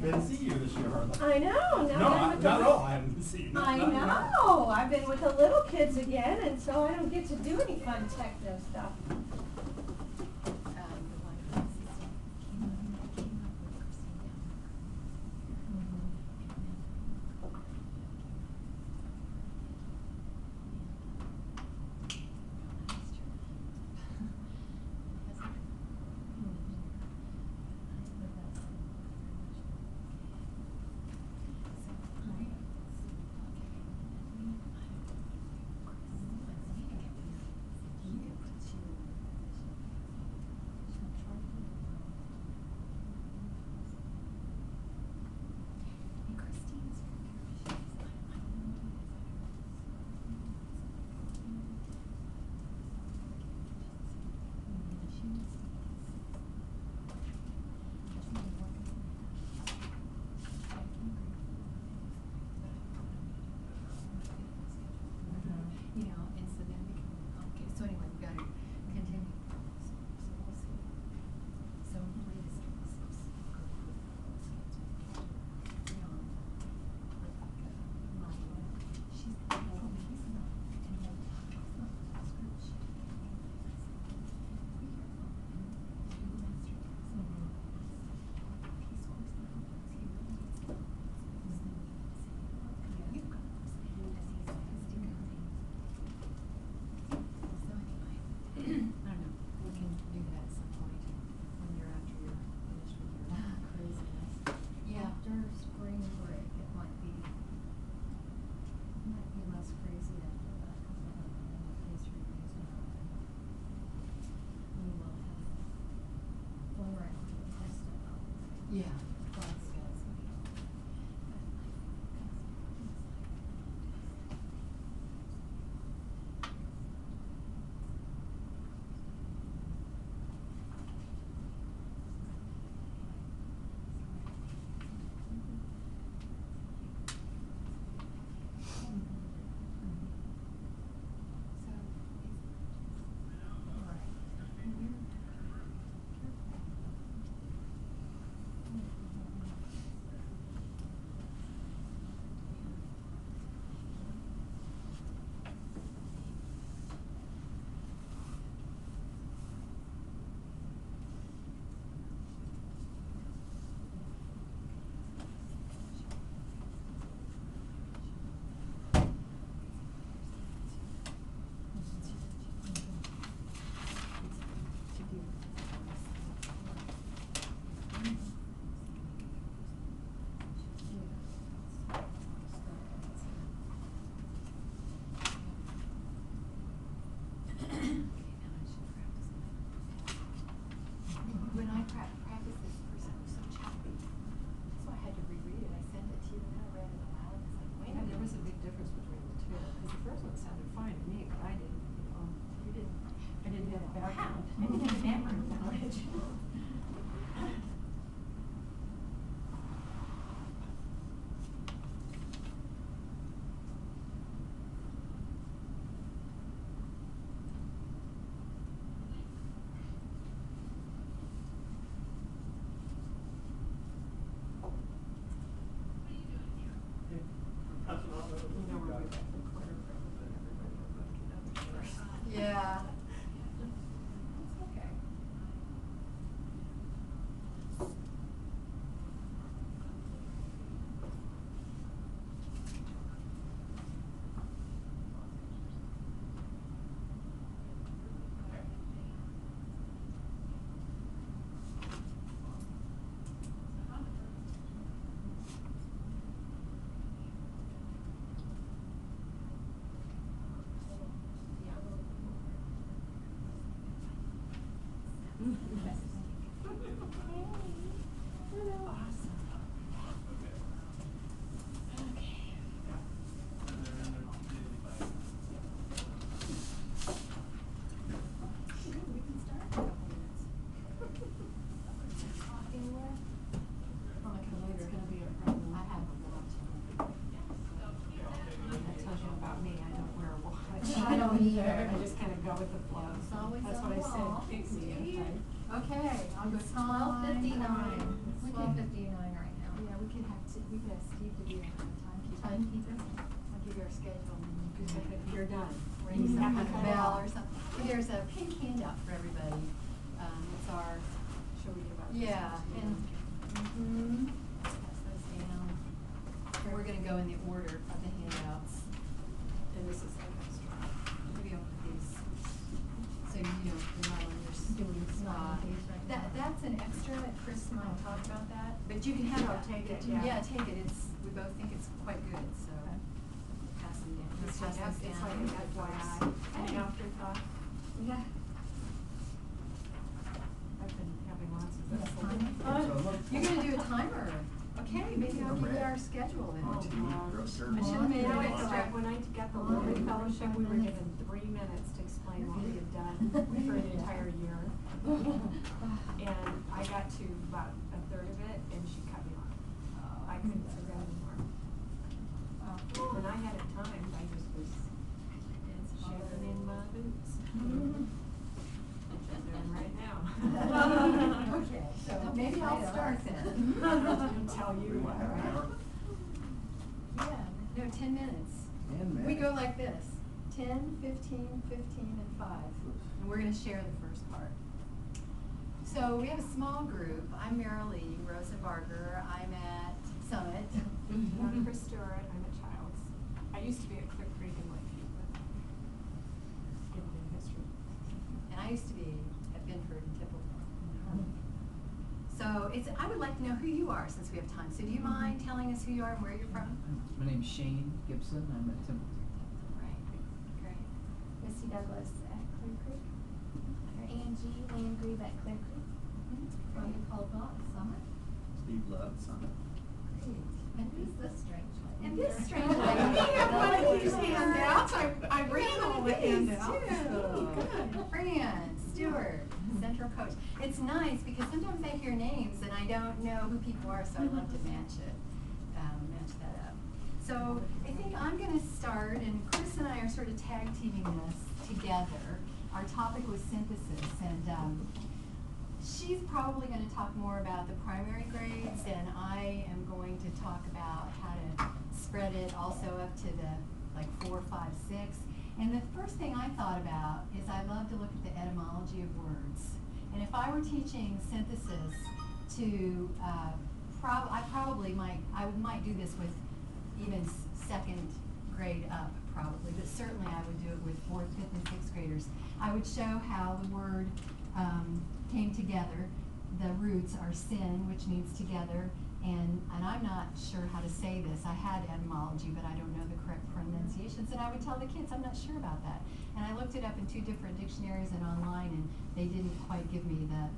been seeing you this year, hardly. I know. Now No, I'm with not the at all. I haven't seen you. I know. I've been with the little kids again, and so I don't get to do any fun techno stuff. You know, and so then we can, okay, so anyway, we gotta continue. So we'll see. So Maria is you know, she's he's not, and then after spring break, it might be less crazy after that, because I don't know what case reviews now. We will have one round to test it out. Yeah. That's good. When I practiced this person was so choppy, so I had to reread it. I sent it to you and I read it aloud. It's like, wait a minute. There was a big difference between the two, because the first one sounded fine to me, but I didn't, you know, I didn't have a background. I didn't have background knowledge. You know, we're back in the corner for everybody looking up first. Yeah. It's okay. I don't either. I just kind of go with the flow. It's always That's on what I the wall. said, kick me if I. Okay, I'll go 12:59. 12:59 right now. Yeah, we could have Steve to be our timekeeper. I'll give you our schedule and then You're done. ring some kind of bell or something. But there's a pink handout for everybody. It's our, Should we give out? yeah, and, pass those down. And we're gonna go in the order of the handouts. And this is like extra. Maybe I'll put these, so you're not on your student spot. That's an extra, Chris might talk about that, but you can have that. Take it, Yeah, take it, we both think it's quite good, so pass them down. It's Pass just, those it's down. like an FYI, an afterthought. Yeah. I've been having lots of Yes, this. timer. You're gonna do a timer. Okay, maybe I'll give you our schedule then. Oh, TV, I should've made Now an it's extra. like when I got the Lilly Fellowship, we were given 3 minutes to explain what we had done for an entire year. And I got to about a third of it, and she cut me off. I couldn't figure out anymore. When I had it timed, I just was shaking in my boots. Doing right now. Okay, so maybe I'll start then. I'll tell you We want half an hour? Yeah, no, 10 minutes. 10 minutes. We go like this, 10, 15, 15, and 5. And we're gonna share the first part. So we have a small group. I'm Marilee Rosenbarger. I'm at Summit. I'm Chris Stewart, I'm at Childs. I used to be at Clear Creek in Lakeview, but given in history. And I used to be at Binford and Tippletown. So I would like to know who you are since we have time. So do you mind telling us who you are and where you're from? My name's Shane Gibson. I'm at Templeton. Right, great. Missy Douglas at Clear Creek. Angie Landgrave at Clear Creek. Rhonda Caldwell, Summit. Steve Love, Summit. Great. And who's this strange lady? And this strange lady. We have one of these handouts. I ran all the handouts. Good. Fran Stewart, Central Coach. It's nice because sometimes I hear names and I don't know who people are, so I love to match it, match that up. So I think I'm going to start, and Chris and I are sort of tag teaming this together. Our topic was synthesis, and she's probably going to talk more about the primary grades, and I am going to talk about how to spread it also up to the like 4, 5, 6. And the first thing I thought about is I love to look at the etymology of words. And if I were teaching synthesis to, I might do this with even second grade up probably, but certainly I would do it with 4th, 5th, and 6th graders. I would show how the word came together. The roots are sin, which means together, and I'm not sure how to say this. I had etymology, but I don't know the correct pronunciations, and I would tell the kids I'm not sure about that. And I looked it up in 2 different dictionaries and online, and they didn't quite give me the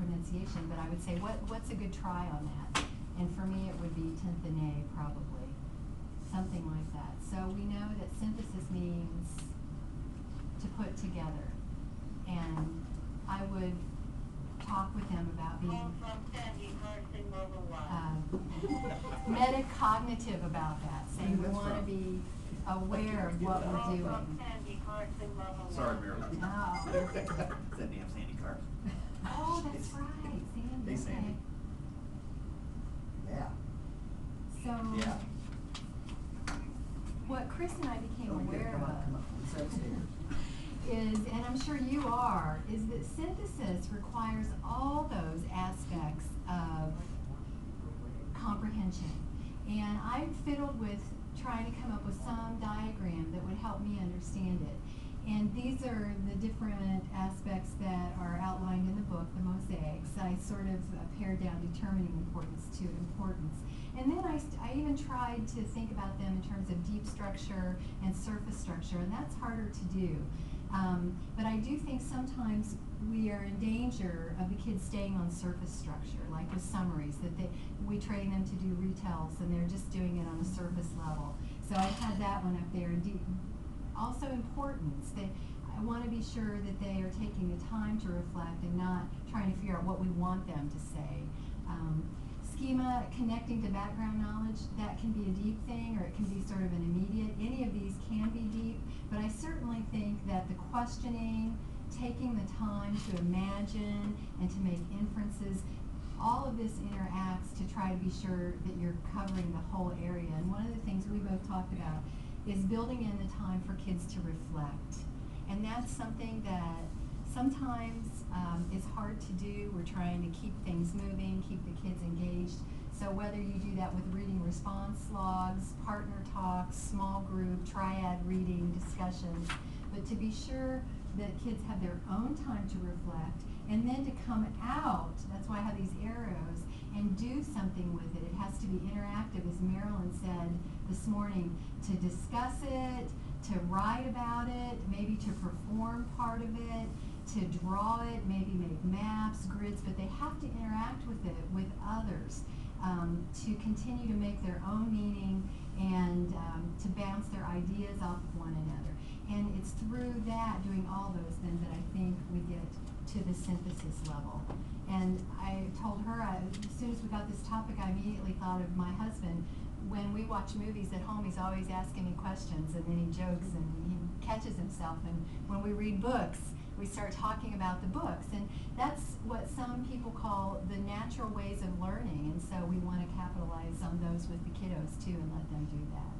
pronunciation, but I would say, what's a good try on that? And for me, it would be tenthene, probably. Something like that. So we know that synthesis means to put together. And I would talk with them about being metacognitive about that, saying we want to be aware of what we're doing. Sorry, Marilyn. Oh. That damn Sandy Carp. Oh, that's right, Sandy. Hey, Sandy. Okay. Yeah. So, Yeah. what Chris and I became Oh, aware come on, of come on. It's upstairs. is, and I'm sure you are, is that synthesis requires all those aspects of comprehension. And I fiddled with trying to come up with some diagram that would help me understand it. And these are the different aspects that are outlined in the book, the mosaics. I sort of pared down determining importance to importance. And then I even tried to think about them in terms of deep structure and surface structure, and that's harder to do. But I do think sometimes we are in danger of the kids staying on surface structure, like with summaries, that we train them to do retells and they're just doing it on a surface level. So I had that one up there. Also importance, that I want to be sure that they are taking the time to reflect and not trying to figure out what we want them to say. Schema, connecting to background knowledge, that can be a deep thing or it can be sort of an immediate. Any of these can be deep, but I certainly think that the questioning, taking the time to imagine and to make inferences, all of this interacts to try to be sure that you're covering the whole area. And one of the things we both talked about is building in the time for kids to reflect. And that's something that sometimes is hard to do. We're trying to keep things moving, keep the kids engaged. So whether you do that with reading response logs, partner talks, small group, triad reading, discussions, but to be sure that kids have their own time to reflect and then to come out, that's why I have these arrows, and do something with it. It has to be interactive, as Marilyn said this morning, to discuss it, to write about it, maybe to perform part of it, to draw it, maybe make maps, grids, but they have to interact with it, with others, to continue to make their own meaning and to bounce their ideas off of one another. And it's through that, doing all those, then, that I think we get to the synthesis level. And I told her, as soon as we got this topic, I immediately thought of my husband. When we watch movies at home, he's always asking me questions, and then he jokes and he catches himself. And when we read books, we start talking about the books. And that's what some people call the natural ways of learning. And so we want to capitalize on those with the kiddos too and let them do that.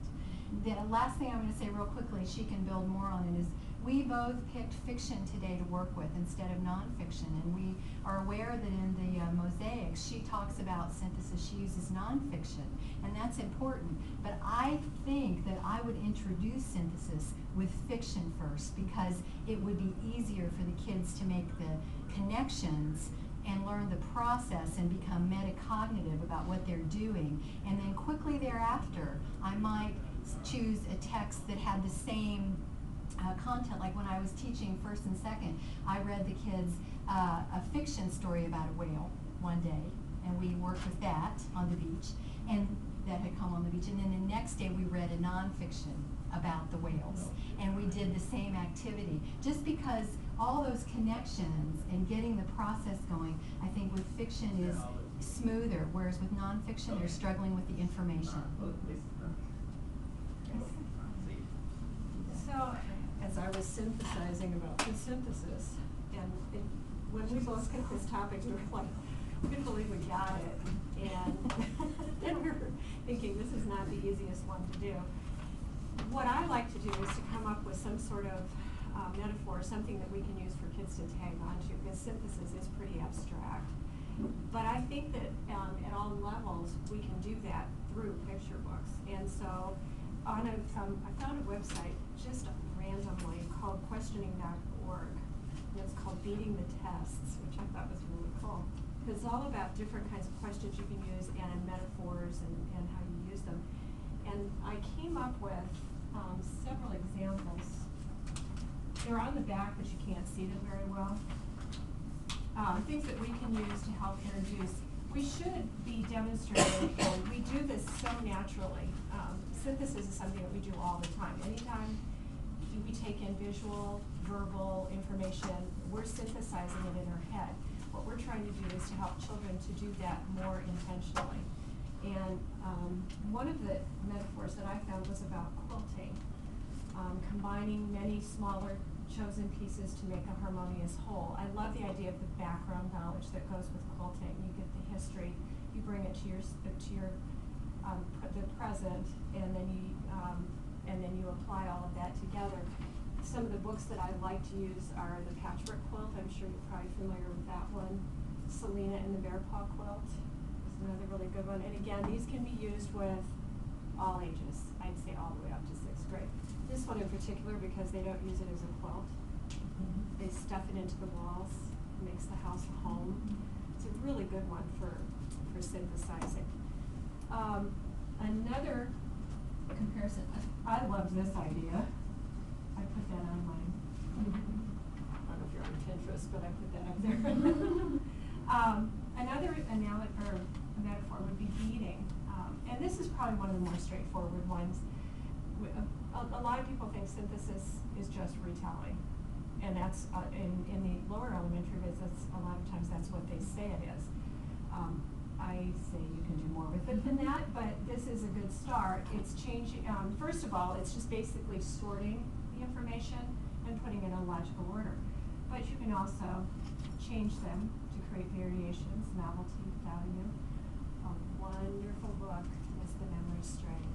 The last thing I'm going to say real quickly, she can build more on it, is we both picked fiction today to work with instead of nonfiction, and we are aware that in the mosaics she talks about synthesis, she uses nonfiction, and that's important. But I think that I would introduce synthesis with fiction first, because it would be easier for the kids to make the connections and learn the process and become metacognitive about what they're doing. And then quickly thereafter, I might choose a text that had the same content. Like when I was teaching first and second, I read the kids a fiction story about a whale one day, and we worked with that on the beach, and that had come on the beach. And then the next day we read a nonfiction about the whales, and we did the same activity. Just because all those connections and getting the process going, I think with fiction is smoother, whereas with nonfiction they're struggling with the information. So, as I was synthesizing about the synthesis, and when we both picked this topic, we were like, we couldn't believe we got it. And then we were thinking, this is not the easiest one to do. What I like to do is to come up with some sort of metaphor, something that we can use for kids to tag onto, because synthesis is pretty abstract. But I think that at all levels, we can do that through picture books. And so I found a website just randomly called questioning.org. And it's called Beating the Tests, which I thought was really cool. Because it's all about different kinds of questions you can use and metaphors and how you use them. And I came up with several examples. They're on the back, but you can't see them very well. Things that we can use to help introduce. We should be demonstrating, and we do this so naturally. Synthesis is something that we do all the time. Anytime we take in visual, verbal information, we're synthesizing it in our head. What we're trying to do is to help children to do that more intentionally. And one of the metaphors that I found was about quilting, combining many smaller chosen pieces to make a harmonious whole. I love the idea of the background knowledge that goes with quilting. You get the history, you bring it to the present, and then you apply all of that together. Some of the books that I like to use are the Patchwork Quilt. I'm sure you're probably familiar with that one. Selena and the Bear Paw Quilt is another really good one. And again, these can be used with all ages. I'd say all the way up to 6th grade. This one in particular, because they don't use it as a quilt. They stuff it into the walls, makes the house a home. It's a really good one for synthesizing. Another comparison, I love this idea. I put that on mine. I don't know if you're on Pinterest, but I put that up there. Another metaphor would be beading. And this is probably one of the more straightforward ones. A lot of people think synthesis is just retelling. And that's, in the lower elementary visits, a lot of times that's what they say it is. I say you can do more with it than that, but this is a good start. It's changing, first of all, it's just basically sorting the information and putting it in logical order. but you can also change them to create variations, novelty, value. A wonderful book is The Memory String.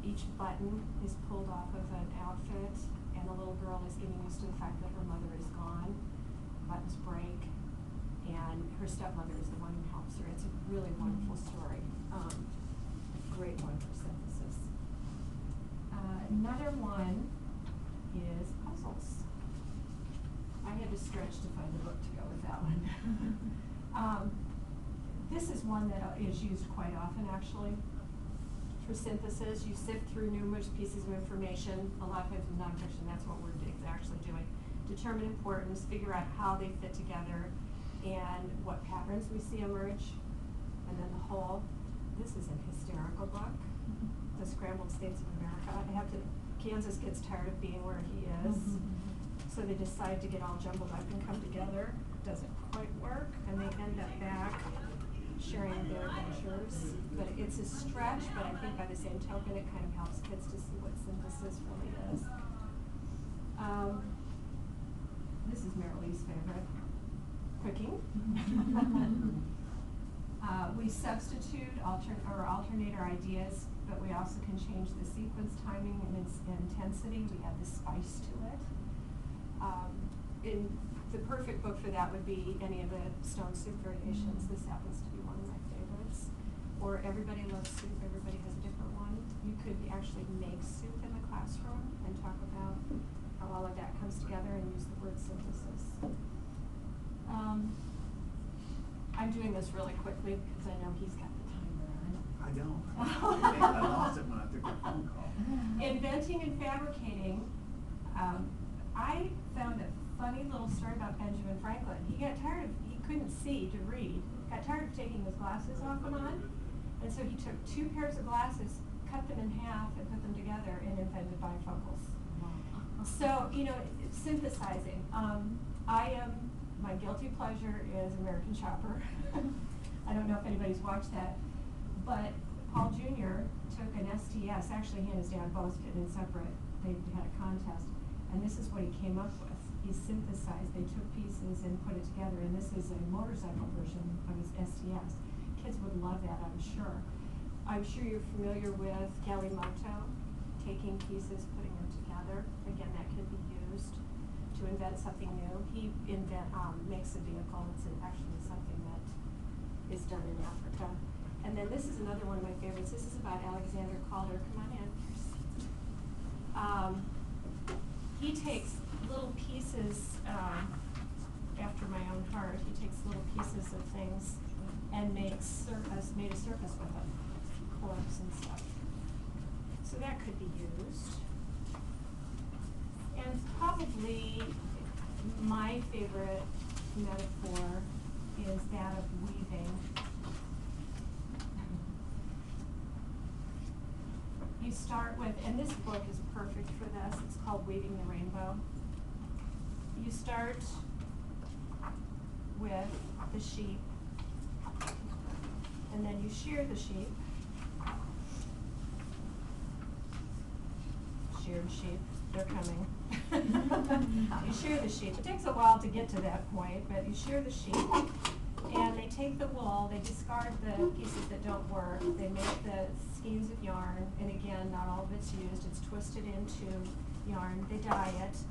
Each button is pulled off of an outfit, and the little girl is getting used to the fact that her mother is gone. Buttons break, and her stepmother is the one who helps her. It's a really wonderful story. Great one for synthesis. Another one is puzzles. I had to stretch to find the book to go with that one. This is one that is used quite often, actually. For synthesis, you sift through numerous pieces of information. A lot of times in nonfiction, that's what we're actually doing. Determine importance, figure out how they fit together, and what patterns we see emerge, and then the whole. This is an hysterical book, The Scrambled States of America. Kansas gets tired of being where he is, so they decide to get all jumbled up and come together. Doesn't quite work, and they end up back sharing their adventures. But it's a stretch, but I think by the same token, it kind of helps kids to see what synthesis really is. This is Marilee's favorite, cooking. We substitute alternate our ideas, but we also can change the sequence, timing, and its intensity. We add the spice to it. The perfect book for that would be any of the Stone Soup variations. This happens to be one of my favorites. Or Everybody Loves Soup. Everybody has a different one. You could actually make soup in the classroom and talk about how all of that comes together and use the word synthesis. I'm doing this really quickly because I know he's got the timer on. I don't. I lost it when I took the phone call. Inventing and fabricating. I found a funny little story about Benjamin Franklin. He couldn't see to read, got tired of taking his glasses off and on, and so he took 2 pairs of glasses, cut them in half, and put them together and invented bifocals. So, synthesizing. My guilty pleasure is American Chopper. I don't know if anybody's watched that, but Paul Jr. took an STS, actually he and his dad both did in separate, they had a contest, and this is what he came up with. He synthesized, they took pieces and put it together, and this is a motorcycle version of his STS. Kids would love that, I'm sure. I'm sure you're familiar with Galimoto, taking pieces, putting them together. Again, that can be used to invent something new. He makes a vehicle. It's actually something that is done in Africa. And then this is another one of my favorites. This is about Alexander Calder. Come on in. He takes little pieces, after my own heart, he takes little pieces of things and made a circus with them, corks and stuff. So that could be used. And probably my favorite metaphor is that of weaving. You start with, and this book is perfect for this, it's called Weaving the Rainbow. You start with the sheep, and then you shear the sheep. Sheared sheep, they're coming. You shear the sheep. It takes a while to get to that point, but you shear the sheep, and they take the wool, they discard the pieces that don't work, they make the skeins of yarn, and again, not all of it's used, it's twisted into yarn, they dye it,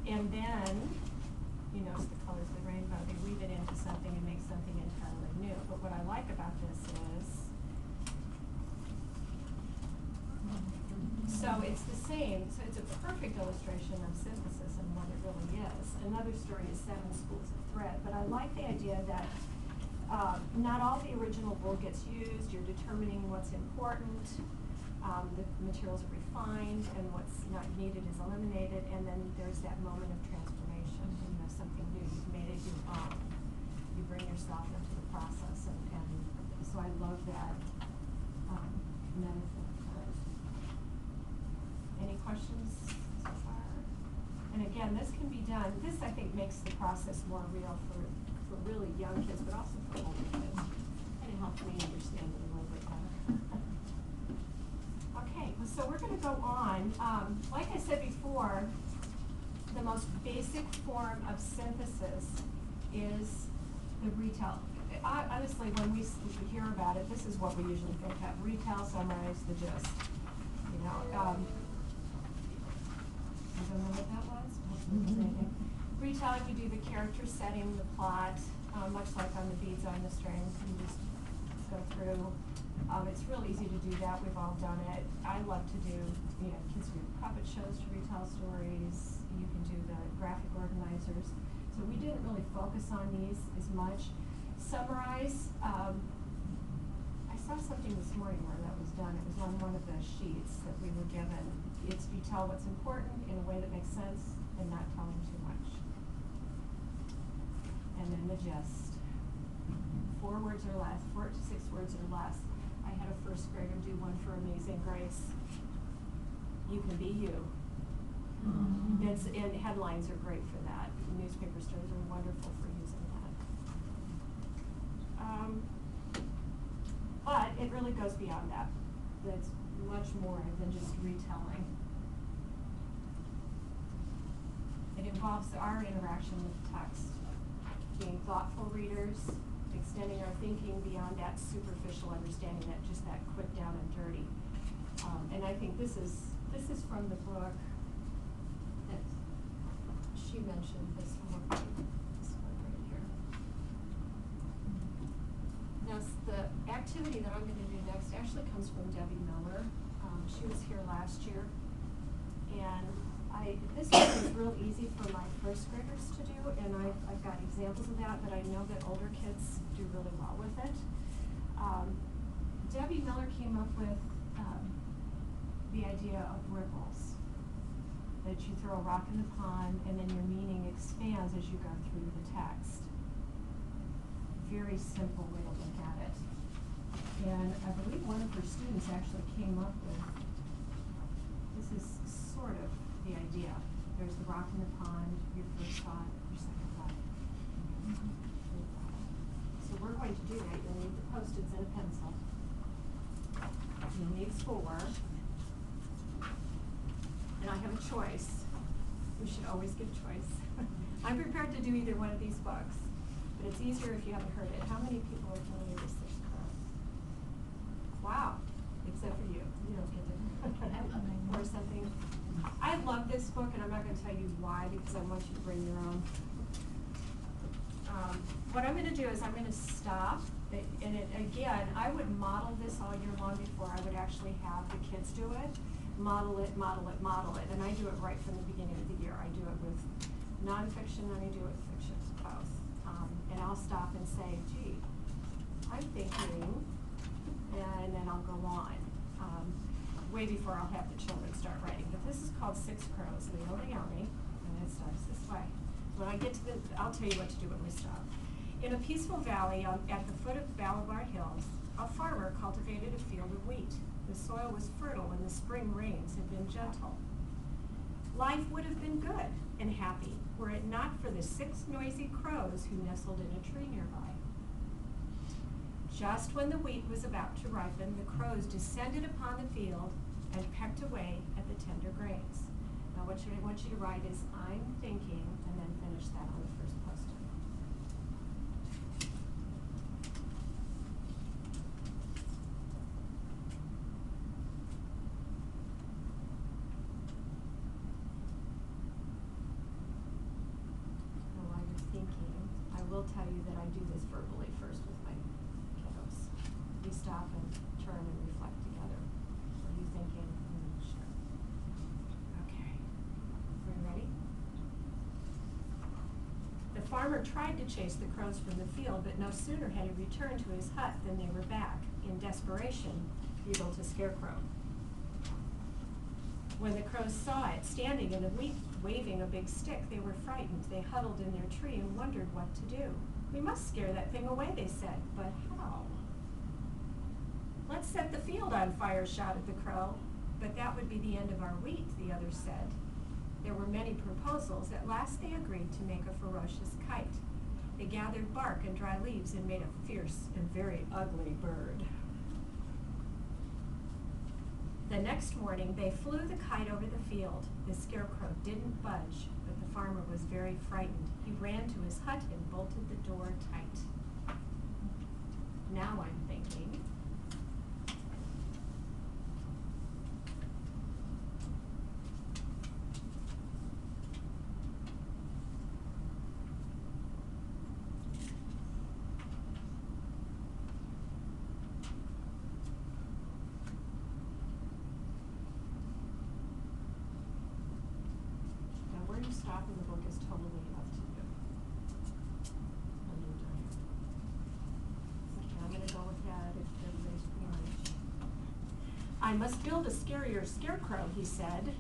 and then, you notice the colors of the rainbow, they weave it into something and make something entirely new. But what I like about this is, so it's the same, so it's a perfect illustration of synthesis and what it really is. Another story is 7 Spools of Thread, but I like the idea that not all the original wool gets used, you're determining what's important, the materials are refined, and what's not needed is eliminated, and then there's that moment of transformation, something new, you've made it your own. You bring yourself into the process, and so I love that metaphor for it. Any questions so far? And again, this can be done, this I think makes the process more real for really young kids, but also for older kids. And it helps me understand it a little bit better. Okay, so we're going to go on. Like I said before, the most basic form of synthesis is the retell. Honestly, when we hear about it, this is what we usually think of: retell, summarize, the gist. You know, I don't know what that was. Hopefully it wasn't anything. Retelling, we do the character setting, the plot, much like on the beads on the string. You just go through. It's real easy to do that. We've all done it. I love to do, you know, kids do puppet shows to retell stories. You can do the graphic organizers. So we didn't really focus on these as much. Summarize. I saw something this morning where that was done. It was on one of the sheets that we were given. It's you tell what's important in a way that makes sense and not telling too much. And then the gist. 4 words or less, 4 to 6 words or less. I had a first grader do one for Amazing Grace. You can be you. And headlines are great for that. Newspaper stories are wonderful for using that. But it really goes beyond that. It's much more than just retelling. It involves our interaction with text, being thoughtful readers, extending our thinking beyond that superficial understanding, that just that quick down and dirty. And I think this is from the book that she mentioned, this one right here. Now, the activity that I'm going to do next actually comes from Debbie Miller. She was here last year, and this one is real easy for my first graders to do, and I've got examples of that, but I know that older kids do really well with it. Debbie Miller came up with the idea of ripples, that you throw a rock in the pond and then your meaning expands as you go through the text. Very simple way to look at it. And I believe one of her students actually came up with, this is sort of the idea. There's the rock in the pond, your first thought, your second thought. So we're going to do that. You'll need the Post-its and a pencil. You'll need 4. And I have a choice. We should always give choice. I'm prepared to do either one of these books, but it's easier if you haven't heard it. How many people are familiar with Six Crows? Wow, except for you. You don't get it. Or something. I love this book, and I'm not going to tell you why, because I want you to bring your own. What I'm going to do is I'm going to stop. And again, I would model this all year long before I would actually have the kids do it. Model it, model it, model it. And I do it right from the beginning of the year. I do it with nonfiction and I do it with fiction, both. And I'll stop and say, gee, I'm thinking, and then I'll go on. Way before I'll have the children start writing. But this is called Six Crows, Leone, and it starts this way. When I get to I'll tell you what to do when we stop. In a peaceful valley at the foot of Balabar Hills, a farmer cultivated a field of wheat. The soil was fertile and the spring rains had been gentle. Life would have been good and happy were it not for the 6 noisy crows who nestled in a tree nearby. Just when the wheat was about to ripen, the crows descended upon the field and pecked away at the tender grains. Now what I want you to write is, I'm thinking, and then finish that on the first Post-it. I will tell you that I do this verbally first with my kiddos. We stop and turn and reflect together. What are you thinking? Sure. Okay. Are you ready? The farmer tried to chase the crows from the field, but no sooner had he returned to his hut than they were back, in desperation, bugled to Scarecrow. When the crows saw it standing in the wheat, waving a big stick, they were frightened. They huddled in their tree and wondered what to do. We must scare that thing away, they said, but how? Let's set the field on fire, shouted the crow. But that would be the end of our wheat, the others said. There were many proposals. At last they agreed to make a ferocious kite. They gathered bark and dry leaves and made a fierce and very ugly bird. The next morning, they flew the kite over the field. The scarecrow didn't budge, but the farmer was very frightened. He ran to his hut and bolted the door tight. Now I'm thinking, where you stop in the book is totally up to you. When you're done. Okay, I'm gonna go ahead if everybody's pretty much. I must build a scarier scarecrow, he said.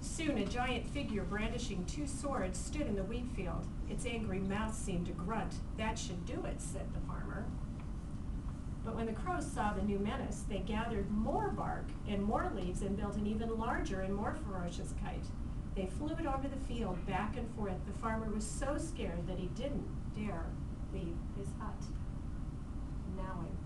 Soon a giant figure brandishing 2 swords stood in the wheat field. Its angry mouth seemed to grunt. That should do it, said the farmer. But when the crows saw the new menace, they gathered more bark and more leaves and built an even larger and more ferocious kite. They flew it over the field, back and forth. The farmer was so scared that he didn't dare leave his hut. Now I'm thinking.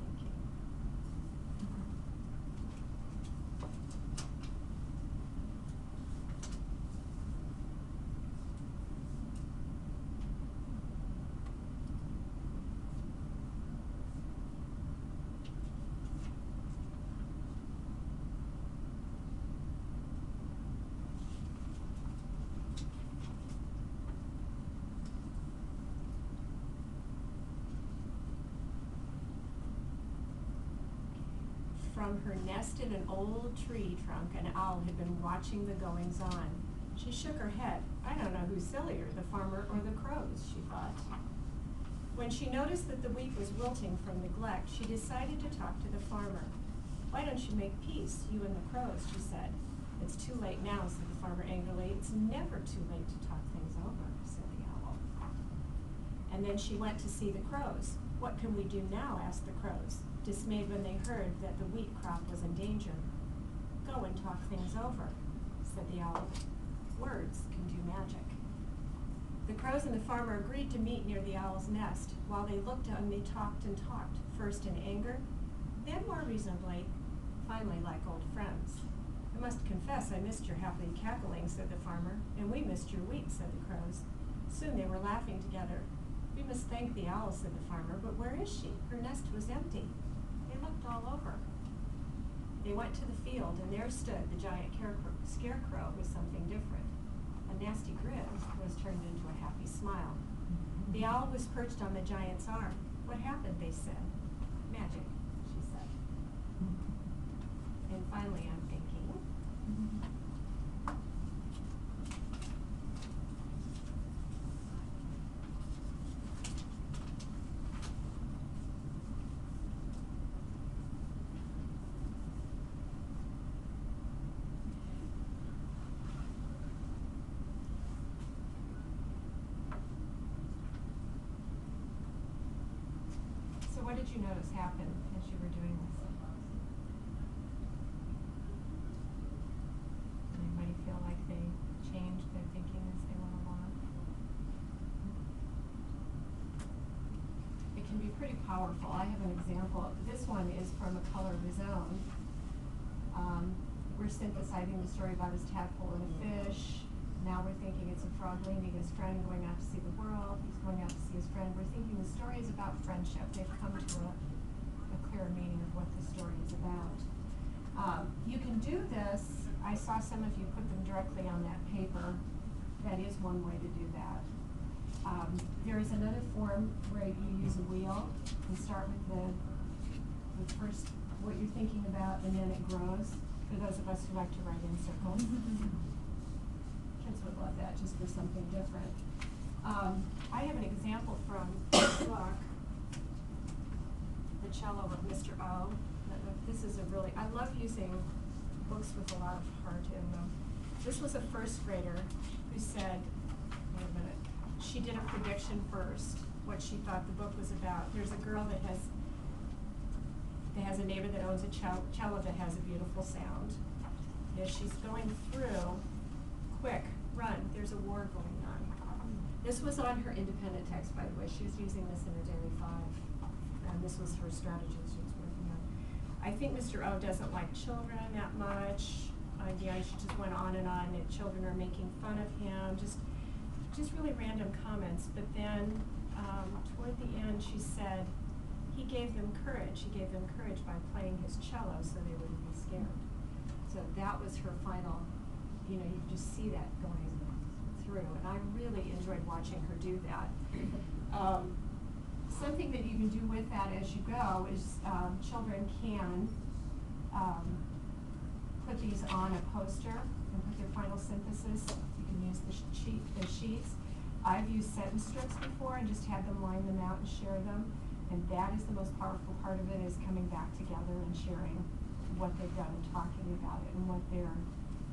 From her nest in an old tree trunk, an owl had been watching the goings-on. She shook her head. I don't know who's sillier, the farmer or the crows, she thought. When she noticed that the wheat was wilting from neglect, she decided to talk to the farmer. Why don't you make peace, you and the crows, she said. It's too late now, said the farmer angrily. It's never too late to talk things over, said the owl. And then she went to see the crows. What can we do now, asked the crows, dismayed when they heard that the wheat crop was in danger. Go and talk things over, said the owl. Words can do magic. The crows and the farmer agreed to meet near the owl's nest. While they looked on, they talked and talked, first in anger, then more reasonably, finally like old friends. I must confess I missed your happy cackling, said the farmer, and we missed your wheat, said the crows. Soon they were laughing together. We must thank the owl, said the farmer, but where is she? Her nest was empty. They looked all over. They went to the field, and there stood the giant scarecrow with something different. A nasty grin was turned into a happy smile. The owl was perched on the giant's arm. What happened, they said. Magic, she said. And finally, I'm thinking, what did you notice happen as you were doing this? Did anybody feel like they changed their thinking as they went along? It can be pretty powerful. I have an example. This one is from A Color of His Own. We're synthesizing the story about his tadpole and a fish. Now we're thinking it's a frog leaving his friend, going out to see the world. He's going out to see his friend. We're thinking the story is about friendship. They've come to a clearer meaning of what the story is about. You can do this. I saw some of you put them directly on that paper. That is one way to do that. There is another form where you use a wheel and start with the first, what you're thinking about, and then it grows. For those of us who like to write in circles. Kids would love that, just for something different. I have an example from the book, The Cello of Mr. O. This is I love using books with a lot of heart in them. This was a first grader who said, wait a minute, she did a prediction first, what she thought the book was about. There's a girl that has a neighbor that owns a cello that has a beautiful sound. As she's going through, quick, run, there's a war going on. This was on her independent text, by the way. She was using this in her daily 5, and this was her strategy she was working on. I think Mr. O doesn't like children that much. Yeah, she just went on and children are making fun of him, just really random comments. But then, toward the end, she said he gave them courage. He gave them courage by playing his cello so they wouldn't be scared. So that was her final, you know, you could just see that going through. And I really enjoyed watching her do that. Something that you can do with that as you go is children can put these on a poster and put their final synthesis. You can use the sheets. I've used sentence strips before and just had them line them out and share them. And that is the most powerful part of it, is coming back together and sharing what they've done and talking about it and what their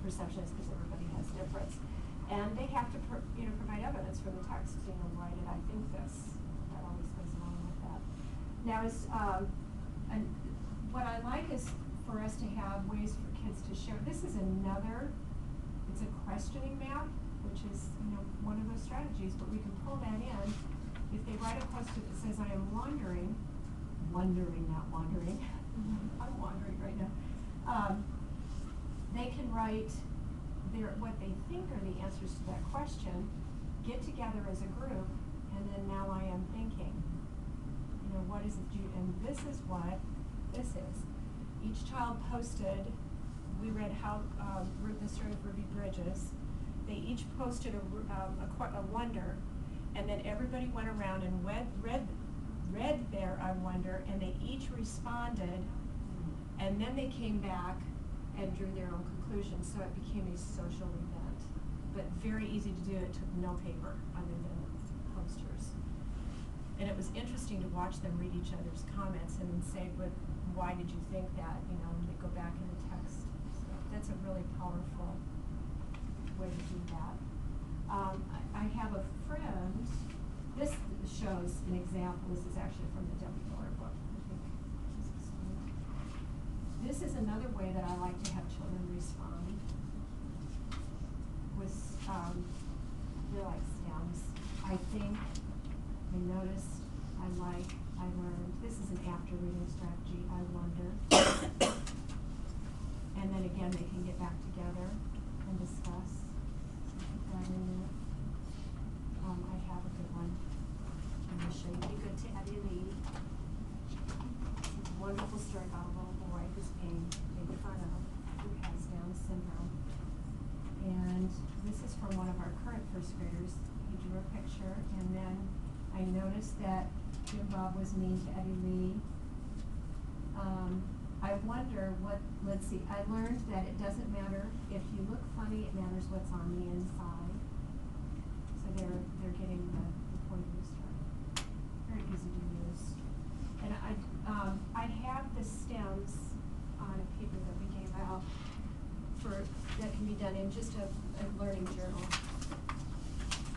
perception is, because everybody has difference. And they have to provide evidence from the text. You know, why did I think this? That always goes along with that. Now, and what I like is for us to have ways for kids to share. This is it's a questioning map, which is, you know, one of those strategies, but we can pull that in. If they write a post-it that says, I am wandering, not wandering, I'm wandering right now, they can write what they think are the answers to that question, get together as a group, and then now I am thinking, you know, what is it and this is what this is. Each child posted, we read how the story of Ruby Bridges. They each posted a wonder, and then everybody went around and read their I wonder, and they each responded, and then they came back and drew their own conclusions. So it became a social event, but very easy to do. It took no paper other than posters. And it was interesting to watch them read each other's comments and then say, but why did you think that? You know, and they go back in the text. So that's a really powerful way to do that. I have a friend, this shows an example. This is actually from the Debbie Miller book, I think. This is another way that I like to have children respond with, they're like stems. I think, I noticed, I like, I learned. This is an after reading strategy. I wonder. And then again, they can get back together and discuss. I have a good one. I'm going to show you. Be Good to Eddie Lee. It's a wonderful story about a little boy who's being made fun of, who has Down syndrome. And this is from one of our current first graders. He drew a picture, and then I noticed that Jim Bob was mean to Eddie Lee. I wonder let's see, I learned that it doesn't matter if you look funny, it matters what's on the inside. So they're getting the point of the story. Very easy to use. And I have the stems on a paper that we gave out that can be done in just a learning journal.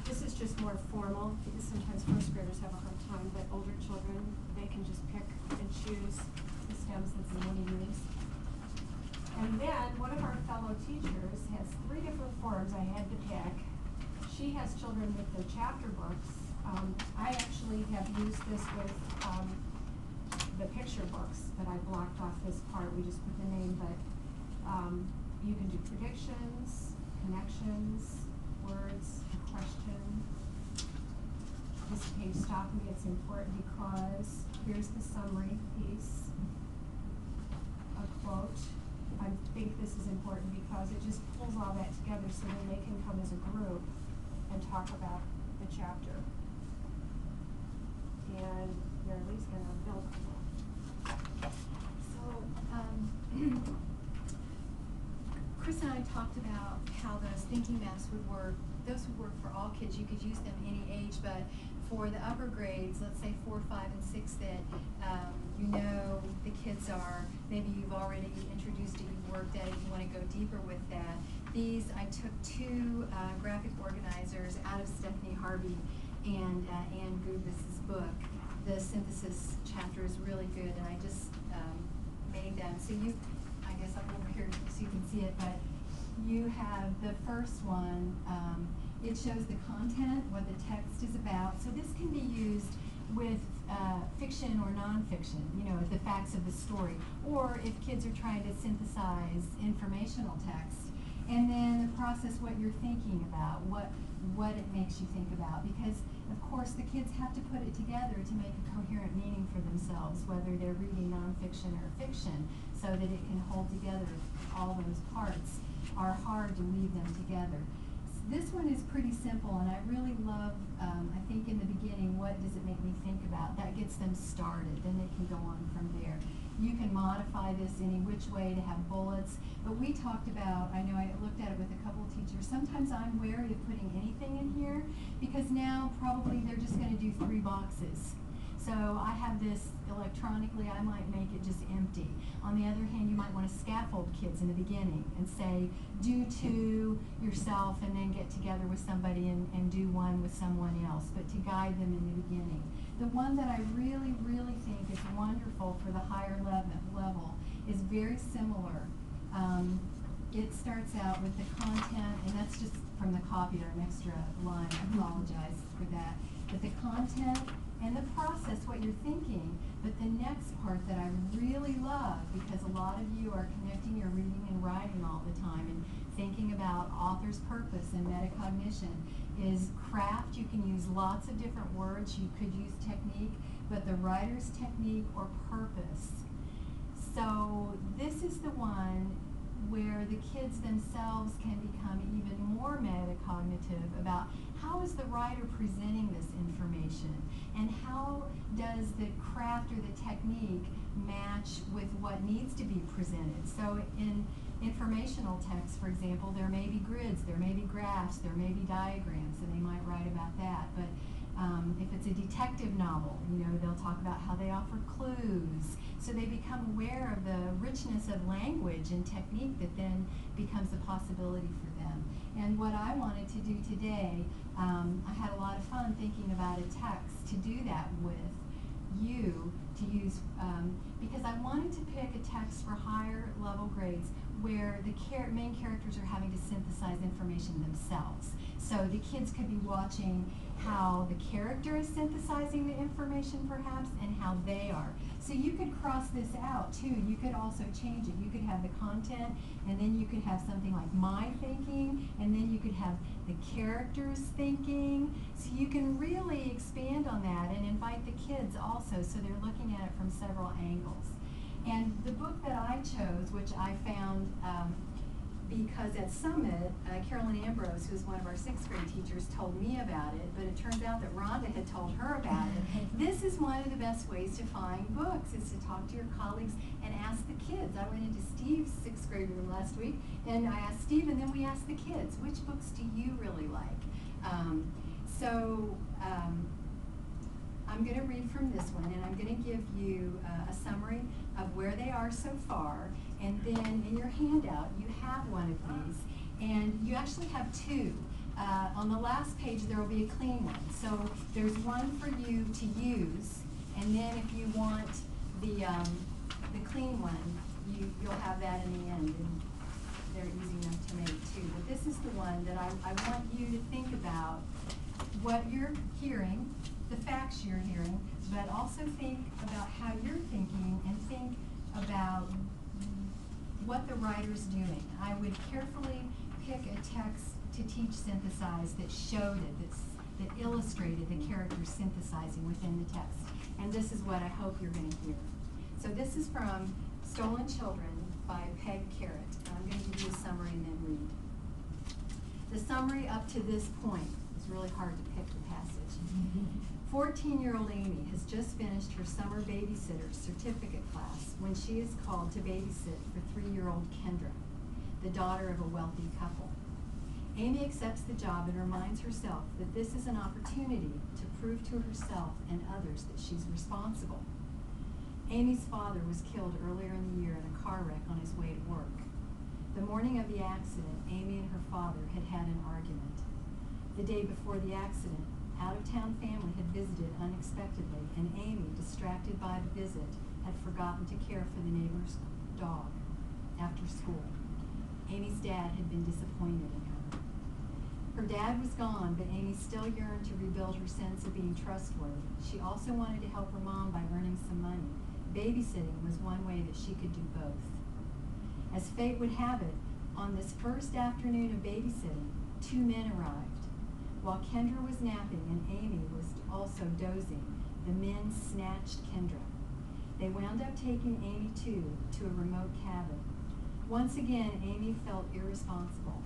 This is just more formal, because sometimes first graders have a hard time, but older children, they can just pick and choose the stems that they want to use. And then one of our fellow teachers has 3 different forms I had to pick. She has children with their chapter books. I actually have used this with the picture books, but I blocked off this part. We just put the name, but you can do predictions, connections, words, a question. This page stopped me. It's important because here's the summary piece. A quote. I think this is important because it just pulls all that together so then they can come as a group and talk about the chapter. And Marilee's going to build on that. So, Chris and I talked about how those thinking maps would work. Those would work for all kids. You could use them any age, but for the upper grades, let's say 4, 5, and 6, that you know the kids are, maybe you've already introduced it, you've worked at it, you want to go deeper with that. These, I took 2 graphic organizers out of Stephanie Harvey and Ann Gubas's book. The synthesis chapter is really good, and I just made them. So I guess I'll go over here so you can see it, but you have the first one. It shows the content, what the text is about. So this can be used with fiction or nonfiction, you know, the facts of the story, or if kids are trying to synthesize informational text, and then the process, what you're thinking about, what it makes you think about, because of course the kids have to put it together to make a coherent meaning for themselves, whether they're reading nonfiction or fiction, so that it can hold together. All those parts are hard to weave them together. This one is pretty simple, and I really love, I think in the beginning, what does it make me think about? That gets them started, then they can go on from there. You can modify this any which way to have bullets, but we talked about, I know I looked at it with a couple of teachers, sometimes I'm wary of putting anything in here, because now probably they're just going to do 3 boxes. So I have this electronically, I might make it just empty. On the other hand, you might want to scaffold kids in the beginning and say, do 2 yourself and then get together with somebody and do 1 with someone else, but to guide them in the beginning. The one that I really, really think is wonderful for the higher level is very similar. It starts out with the content, and that's just from the copy or an extra line, I apologize for that. But the content and the process, what you're thinking, but the next part that I really love, because a lot of you are connecting your reading and writing all the time and thinking about author's purpose and metacognition, is craft. You can use lots of different words. You could use technique, but the writer's technique or purpose. So this is the one where the kids themselves can become even more metacognitive about how is the writer presenting this information, and how does the craft or the technique match with what needs to be presented. So in informational text, for example, there may be grids, there may be graphs, there may be diagrams, and they might write about that. But if it's a detective novel, you know, they'll talk about how they offer clues. So they become aware of the richness of language and technique that then becomes a possibility for them. And what I wanted to do today, I had a lot of fun thinking about a text to do that with you, to use, because I wanted to pick a text for higher level grades where the main characters are having to synthesize information themselves. So the kids could be watching how the character is synthesizing the information perhaps, and how they are. So you could cross this out too. You could also change it. You could have the content, and then you could have something like my thinking, and then you could have the characters thinking. So you can really expand on that and invite the kids also, so they're looking at it from several angles. And the book that I chose, which I found because at Summit, Carolyn Ambrose, who's one of our 6th grade teachers, told me about it, but it turns out that Rhonda had told her about it. This is one of the best ways to find books, is to talk to your colleagues and ask the kids. I went into Steve's 6th grade room last week, and I asked Steve, and then we asked the kids, which books do you really like? I'm going to read from this one, and I'm going to give you a summary of where they are so far, and then in your handout you have one of these, and you actually have 2. On the last page there will be a clean one, so there's one for you to use, and then if you want the clean one, you'll have that in the end, and they're easy enough to make too. But this is the one that I want you to think about what you're hearing, the facts you're hearing, but also think about how you're thinking, and think about what the writer's doing. I would carefully pick a text to teach synthesize that showed it, that illustrated the characters synthesizing within the text. And this is what I hope you're going to hear. So this is from Stolen Children by Peg Carrot. I'm going to give you a summary and then read. The summary up to this point, it's really hard to pick the passage. 14-year-old Amy has just finished her summer babysitter certificate class when she is called to babysit for 3-year-old Kendra, the daughter of a wealthy couple. Amy accepts the job and reminds herself that this is an opportunity to prove to herself and others that she's responsible. Amy's father was killed earlier in the year in a car wreck on his way to work. The morning of the accident, Amy and her father had had an argument. The day before the accident, out-of-town family had visited unexpectedly, and Amy, distracted by the visit, had forgotten to care for the neighbor's dog after school. Amy's dad had been disappointed in her. Her dad was gone, but Amy still yearned to rebuild her sense of being trustworthy. She also wanted to help her mom by earning some money. Babysitting was one way that she could do both. As fate would have it, on this first afternoon of babysitting, 2 men arrived. While Kendra was napping and Amy was also dozing, the men snatched Kendra. They wound up taking Amy too to a remote cabin. Once again, Amy felt irresponsible.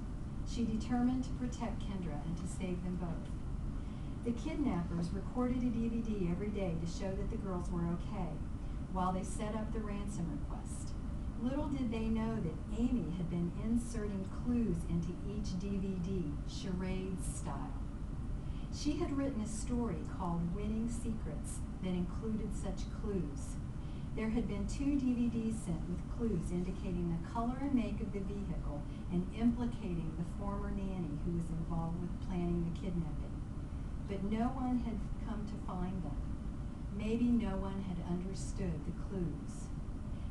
She determined to protect Kendra and to save them both. The kidnappers recorded a DVD every day to show that the girls were okay, while they set up the ransom request. Little did they know that Amy had been inserting clues into each DVD, charade style. She had written a story called Winning Secrets that included such clues. There had been 2 DVDs sent with clues indicating the color and make of the vehicle and implicating the former nanny who was involved with planning the kidnapping. But no one had come to find them. Maybe no one had understood the clues.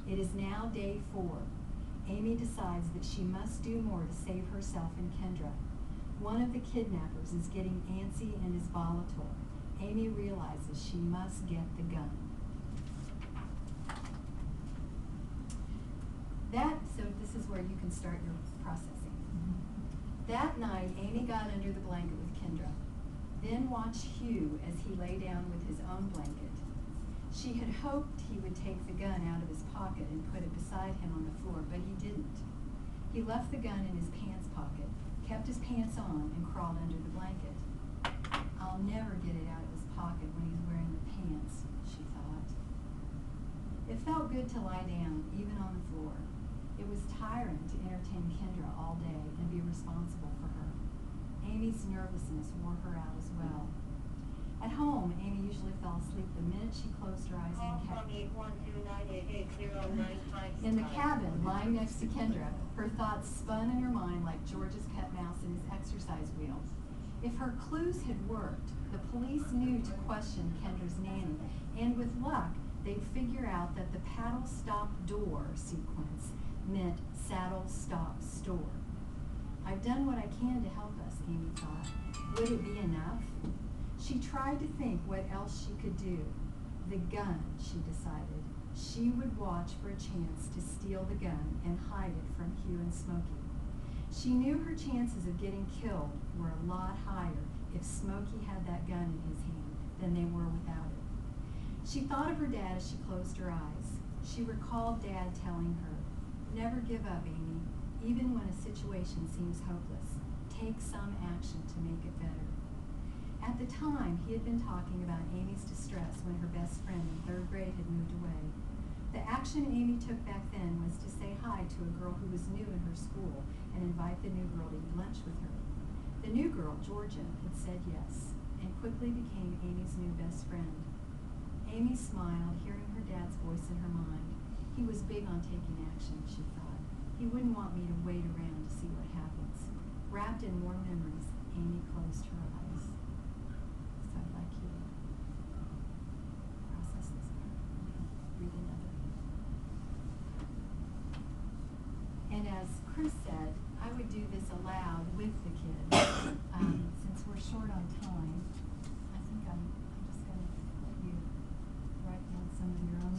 It is now day 4. Amy decides that she must do more to save herself and Kendra. One of the kidnappers is getting antsy and is volatile. Amy realizes she must get the gun. So this is where you can start your processing. That night, Amy got under the blanket with Kendra, then watched Hugh as he lay down with his own blanket. She had hoped he would take the gun out of his pocket and put it beside him on the floor, but he didn't. He left the gun in his pants pocket, kept his pants on, and crawled under the blanket. I'll never get it out of his pocket when he's wearing the pants, she thought. It felt good to lie down, even on the floor. It was tiring to entertain Kendra all day and be responsible for her. Amy's nervousness wore her out as well. At home, Amy usually fell asleep the minute she closed her eyes in the cabin, lying next to Kendra, her thoughts spun in her mind like George's pet mouse in his exercise wheel. If her clues had worked, the police knew to question Kendra's nanny, and with luck, they'd figure out that the paddle stop door sequence meant saddle stop store. I've done what I can to help us, Amy thought. Would it be enough? She tried to think what else she could do. The gun, she decided. She would watch for a chance to steal the gun and hide it from Hugh and Smokey. She knew her chances of getting killed were a lot higher if Smokey had that gun in his hand than they were without it. She thought of her dad as she closed her eyes. She recalled Dad telling her, "Never give up, Amy. Even when a situation seems hopeless, take some action to make it better." At the time, he had been talking about Amy's distress when her best friend in 3rd grade had moved away. The action Amy took back then was to say hi to a girl who was new in her school and invite the new girl to eat lunch with her. The new girl, Georgia, had said yes and quickly became Amy's new best friend. Amy smiled, hearing her dad's voice in her mind. He was big on taking action, she thought. He wouldn't want me to wait around to see what happens. Wrapped in warm memories, Amy closed her eyes. So I'd like you to process this part. Read another. And as Chris said, I would do this aloud with the kids. Since we're short on time, I think I'm just going to let you write down some of your own.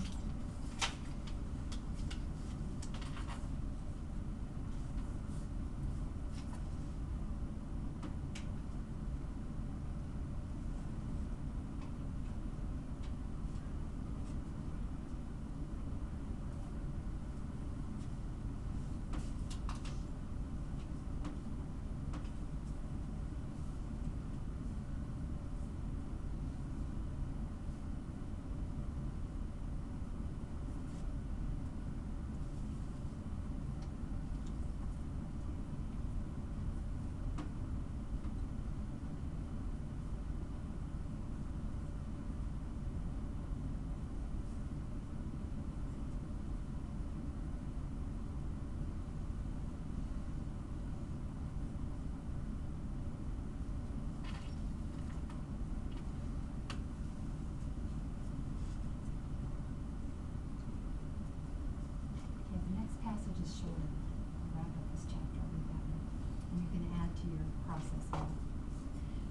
you're processing.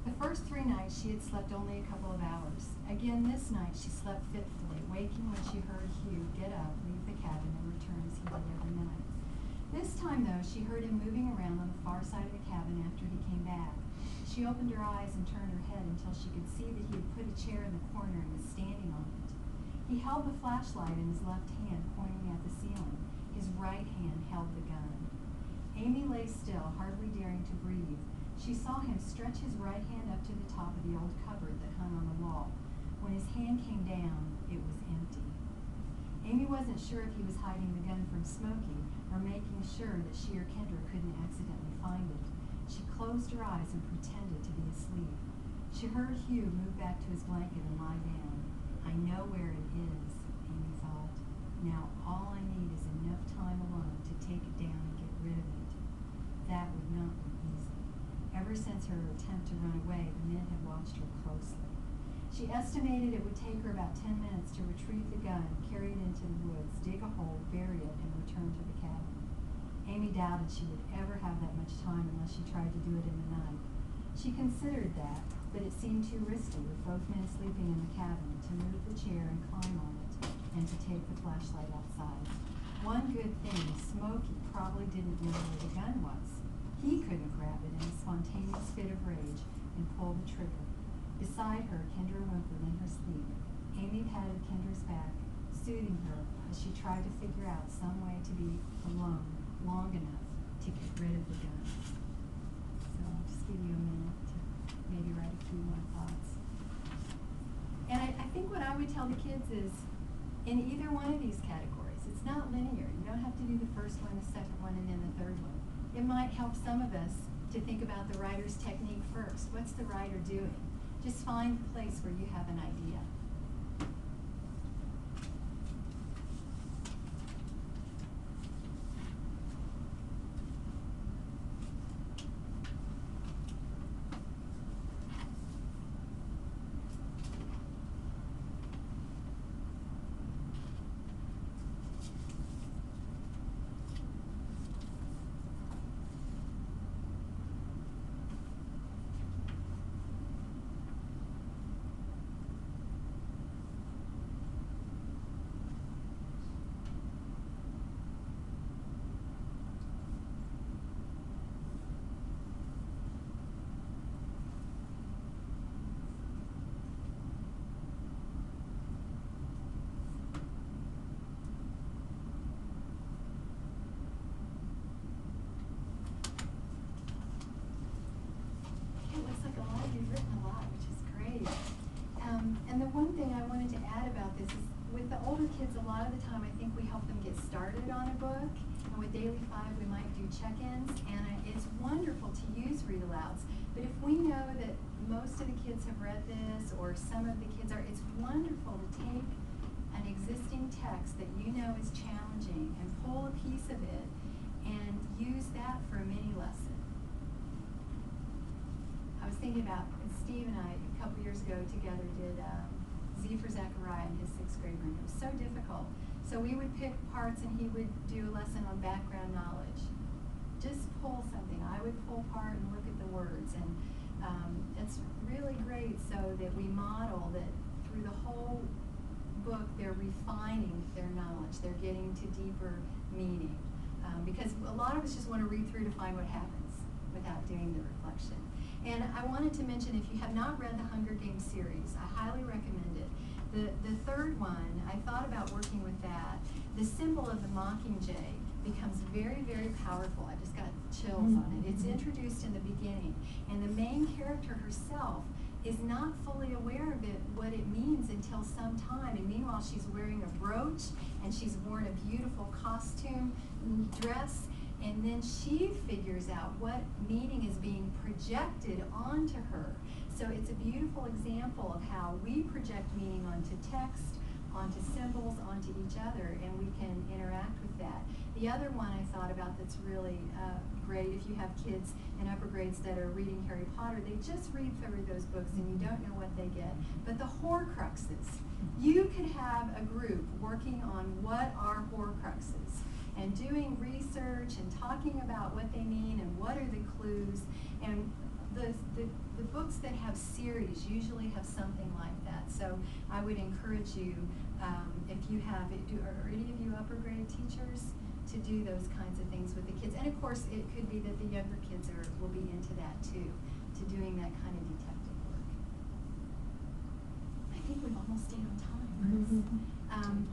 The first 3 nights she had slept only a couple of hours. Again this night she slept fitfully, waking when she heard Hugh get up, leave the cabin, and return as he did every night. This time, though, she heard him moving around on the far side of the cabin after he came back. She opened her eyes and turned her head until she could see that he had put a chair in the corner and was standing on it. He held the flashlight in his left hand, pointing at the ceiling. His right hand held the gun. Amy lay still, hardly daring to breathe. She saw him stretch his right hand up to the top of the old cupboard that hung on the wall. When his hand came down, it was empty. Amy wasn't sure if he was hiding the gun from Smokey or making sure that she or Kendra couldn't accidentally find it. She closed her eyes and pretended to be asleep. She heard Hugh move back to his blanket and lie down. I know where it is, Amy thought. Now all I need is enough time alone to take it down and get rid of it. That would not be easy. Ever since her attempt to run away, the men had watched her closely. She estimated it would take her about 10 minutes to retrieve the gun, carry it into the woods, dig a hole, bury it, and return to the cabin. Amy doubted she would ever have that much time unless she tried to do it in the night. She considered that, but it seemed too risky with both men sleeping in the cabin to move the chair and climb on it, and to take the flashlight outside. One good thing, Smokey probably didn't know where the gun was. He couldn't grab it in a spontaneous fit of rage and pull the trigger. Beside her, Kendra whimpered in her sleep. Amy patted Kendra's back, soothing her as she tried to figure out some way to be alone long enough to get rid of the gun. So I'll just give you a minute to maybe write a few more thoughts. And I think what I would tell the kids is, in either one of these categories, it's not linear. You don't have to do the first one, the second one, and then the third one. It might help some of us to think about the writer's technique first. What's the writer doing? Just find the place where you have an idea. And the one thing I wanted to add about this is, with the older kids, a lot of the time I think we help them get started on a book. And with Daily 5, we might do check-ins, and it's wonderful to use read-alouds. But if we know that most of the kids have read this, or some of the kids are, it's wonderful to take an existing text that you know is challenging and pull a piece of it and use that for a mini lesson. I was thinking about, Steve and I, a couple years ago together, did Z for Zachariah in his 6th grade room. It was so difficult. So we would pick parts and he would do a lesson on background knowledge. Just pull something. I would pull part and look at the words. And it's really great so that we model that through the whole book they're refining their knowledge. They're getting to deeper meaning. Because a lot of us just want to read through to find what happens without doing the reflection. And I wanted to mention, if you have not read the Hunger Games series, I highly recommend it. The third one, I thought about working with that. The symbol of the Mockingjay becomes very, very powerful. I just got chills on it. It's introduced in the beginning, and the main character herself is not fully aware of it, what it means, until some time. And meanwhile, she's wearing a brooch, and she's worn a beautiful costume dress. And then she figures out what meaning is being projected onto her. So it's a beautiful example of how we project meaning onto text, onto symbols, onto each other, and we can interact with that. The other one I thought about that's really great, if you have kids in upper grades that are reading Harry Potter, they just read through those books and you don't know what they get. But the Horcruxes, you could have a group working on what are Horcruxes, and doing research and talking about what they mean and what are the clues. And the books that have series usually have something like that. So I would encourage you, if you have, are any of you upper grade teachers, to do those kinds of things with the kids. And of course, it could be that the younger kids will be into that too, to doing that kind of detective work. I think we've almost stayed on time.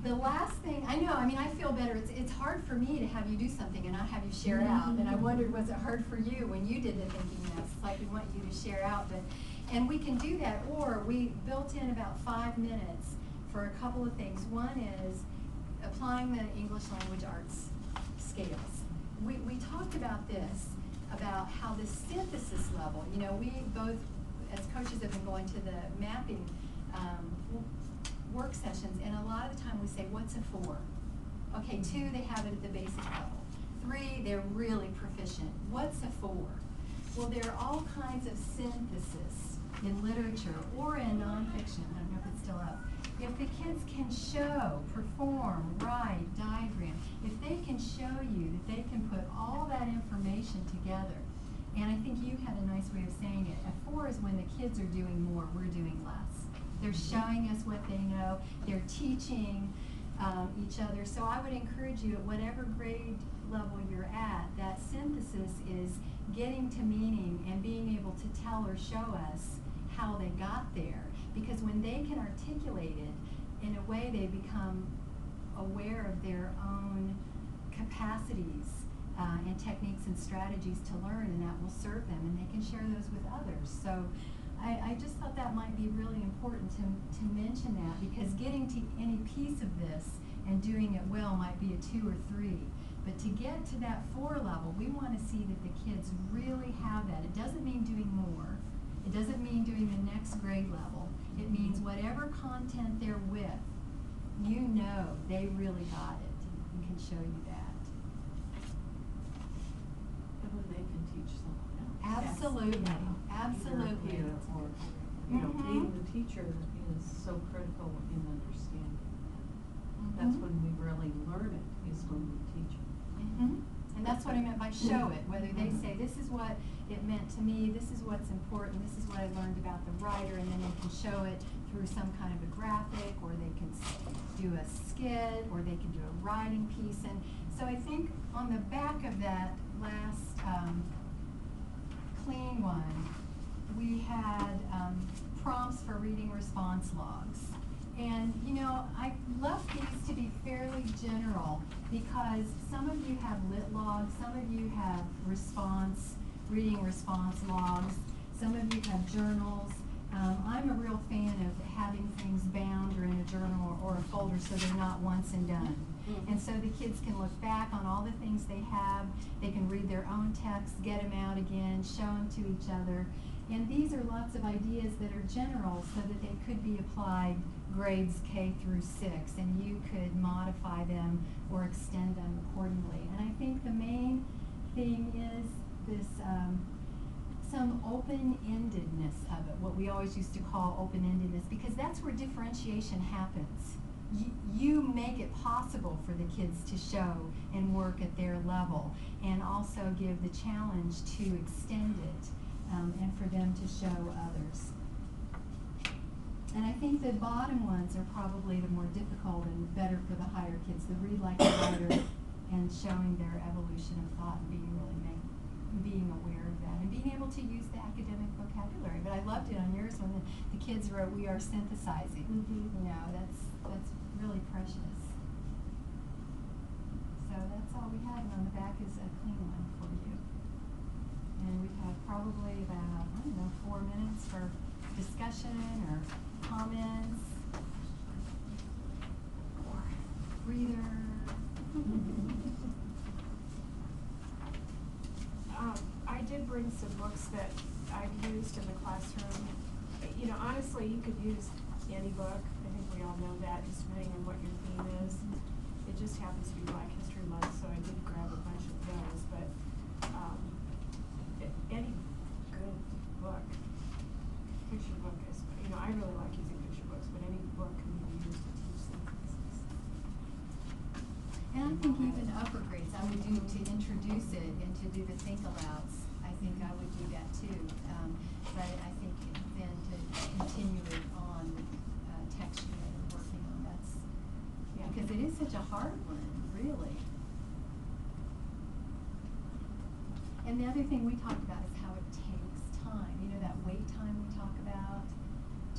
The last thing, I know, I mean, I feel better. It's hard for me to have you do something and not have you share out. And I wondered, was it hard for you when you did the thinking mess? It's like we want you to share out. And we can do that, or we built in about 5 minutes for a couple of things. One is applying the English language arts scales. We talked about this, about how the synthesis level, you know, we both, as coaches, have been going to the mapping work sessions, and a lot of the time we say, what's a 4? Okay, 2, they have it at the basic level. 3, they're really proficient. What's a 4? Well, there are all kinds of synthesis in literature or in nonfiction. I don't know if it's still up. If the kids can show, perform, write, diagram, if they can show you that they can put all that information together, and I think you had a nice way of saying it, a 4 is when the kids are doing more, we're doing less. They're showing us what they know, they're teaching each other. So I would encourage you, at whatever grade level you're at, that synthesis is getting to meaning and being able to tell or show us how they got there. Because when they can articulate it, in a way they become aware of their own capacities and techniques and strategies to learn, and that will serve them, and they can share those with others. So I just thought that might be really important to mention that, because getting to any piece of this and doing it well might be a 2 or 3. But to get to that 4 level, we want to see that the kids really have that. It doesn't mean doing more. It doesn't mean doing the next grade level. It means whatever content they're with, you know they really got it and can show you that. And when they can teach someone else. Absolutely, absolutely. Either peer or, you know, being the teacher is so critical in understanding that. That's when we really learn it, is when we teach it. And that's what I meant by show it, whether they say, this is what it meant to me, this is what's important, this is what I learned about the writer, and then they can show it through some kind of a graphic, or they can do a skit, or they can do a writing piece. And so I think on the back of that last clean one, we had prompts for reading response logs. And, you know, I love these to be fairly general, because some of you have lit logs, some of you have reading response logs, some of you have journals. I'm a real fan of having things bound or in a journal or a folder so they're not once and done. And so the kids can look back on all the things they have, they can read their own texts, get them out again, show them to each other. And these are lots of ideas that are general so that they could be applied grades K through 6, and you could modify them or extend them accordingly. And I think the main thing is this some open-endedness of it, what we always used to call open-endedness, because that's where differentiation happens. You make it possible for the kids to show and work at their level, and also give the challenge to extend it and for them to show others. And I think the bottom ones are probably the more difficult and better for the higher kids, the read like a writer and showing their evolution of thought and being being aware of that and being able to use the academic vocabulary. But I loved it on yours when the kids wrote, "We are synthesizing." You know, that's really precious. So that's all we have, and on the back is a clean one for you. And we have probably about, I don't know, 4 minutes for discussion or comments or breather. I did bring some books that I've used in the classroom. You know, honestly, you could use any book. I think we all know that, just depending on what your theme is. It just happens to be Black History Month, so I did grab a bunch of those. But any good book, picture book is, you know, I really like using picture books, but any book can be used to teach synthesis. And I think even upper grades, I would do to introduce it and to do the think alouds. I think at too. But I think then to continue it on with texture that we're working on, that's, Yeah. because it is such a hard one, really. And the other thing we talked about is how it takes time. You know, that wait time we talk about,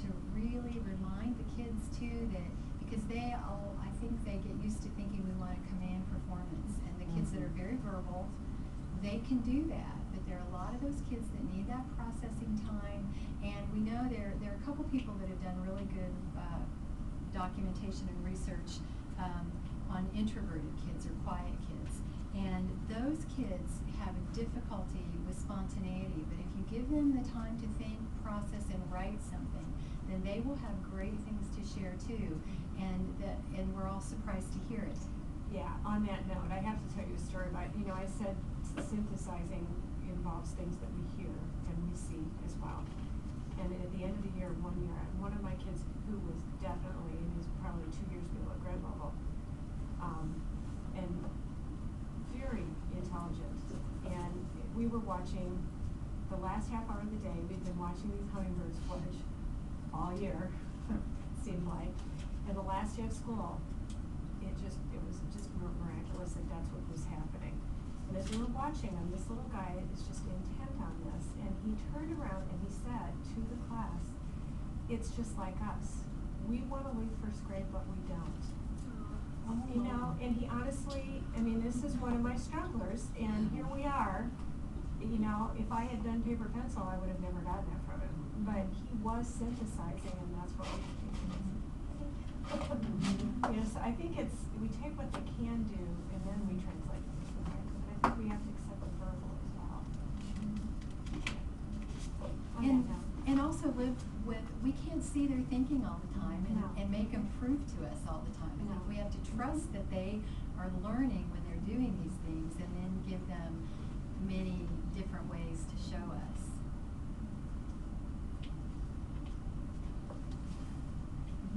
to really remind the kids too that, because they all, I think they get used to thinking we want a command performance. And the kids that are very verbal, they can do that. But there are a lot of those kids that need that processing time. And we know there are a couple people that have done really good documentation and research on introverted kids or quiet kids. And those kids have a difficulty with spontaneity, but if you give them the time to think, process, and write something, then they will have great things to share too. And we're all surprised to hear it. Yeah, on that note, I have to tell you a story about, you know, I said synthesizing involves things that we hear and we see as well. And at the end of the year, one of my kids who was definitely, and he's probably 2 years below grade level, and very intelligent. And we were watching the last half hour of the day, we've been watching these hummingbirds flush all year, seemed like. And the last day of school, it was just miraculous that that's what was happening. And as we were watching him, this little guy is just intent on this, and he turned around and he said to the class, "It's just like us. We want to leave first grade, but we don't." You know, and he honestly, I mean, this is one of my strugglers, and here we are. You know, if I had done paper pencil, I would have never gotten that from him. But he was synthesizing, and that's what we Yes, I think we take what they can do, and then we translate it to the writing. But I think we have to accept the verbal as well. And also live with, we can't see their thinking all the time and, No. and make them prove to us all the time. And No. we have to trust that they are learning when they're doing these things, and then give them many different ways to show us.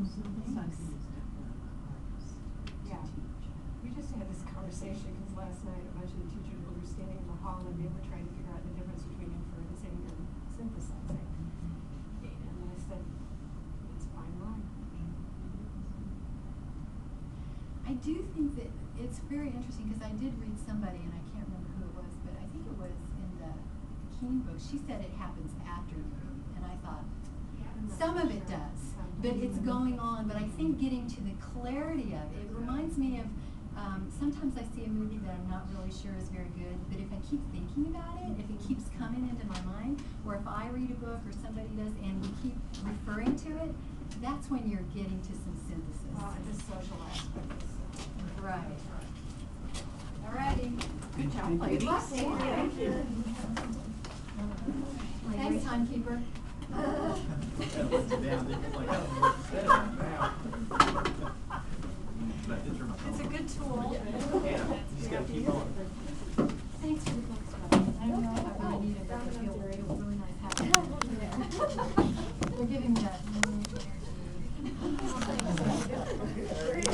Synthesizing is definitely the hardest to Yeah. teach. We just had this conversation because last night a bunch of the teachers were standing in the hall and they were trying to figure out the difference between inferencing and synthesizing. And I said, it's fine line. I do think that it's very interesting, because I did read somebody, and I can't remember who it was, but I think it was in the Keene book. She said it happens after the movie, and I thought, some of it does, but it's going on. But I think getting to the clarity of it reminds me of, sometimes I see a movie that I'm not really sure is very good, but if I keep thinking about it, if it keeps coming into my mind, or if I read a book or somebody does, and we keep referring to it, that's when you're getting to some synthesis. Well, the social aspect is Right. Alrighty. Good job, Good ladies. luck, Thank you. Thanks, timekeeper. That lets it down, didn't it? Like, I don't know what to say now. But I did turn my phone It's a on. good tool. Yeah, just gotta keep on. Thanks for the books, Rob. I don't know if I really need it, but I feel it was really nice having you. They're giving me that new energy.